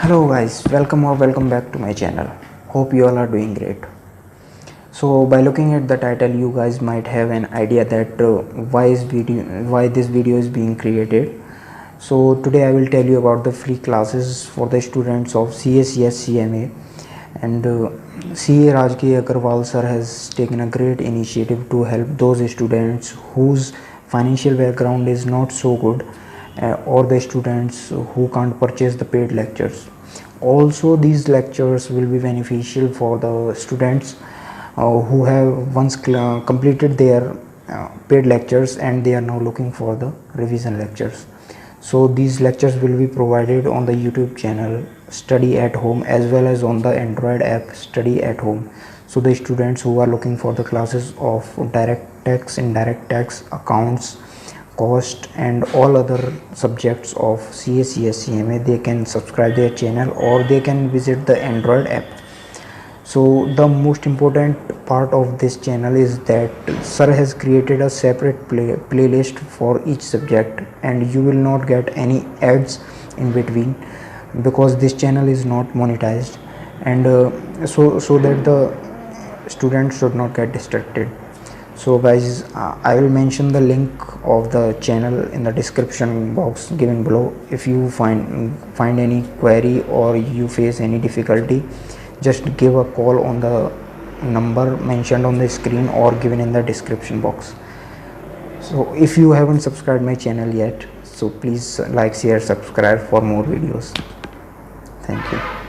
Hello guys, welcome back to my channel. Hope you all are doing great. So by looking at the title, you guys might have an idea that why this video is being created. So today I will tell you about the free classes for the students of CA CMA, and CA Raj agrawal sir has taken a great initiative to help those students whose financial background is not so good, or the students who can't purchase the paid lectures. Also, these lectures will be beneficial for the students who have once completed their paid lectures and they are now looking for the revision lectures. So these lectures will be provided on the YouTube channel Study at Home, as well as on the Android app Study at Home. So the students who are looking for the classes of direct tax, indirect tax, accounts, cost and all other subjects of CA CMA, they can subscribe their channel or they can visit the Android app. So the most important part of this channel is that sir has created a separate playlist for each subject, and you will not get any ads in between, because this channel is not monetized, and so that the students should not get distracted. So guys, I will mention the link of the channel in the description box given below. If you find any query or you face any difficulty, just give a call on the number mentioned on the screen or given in the description box. So if you haven't subscribed my channel yet, so please like, share, subscribe for more videos. Thank you.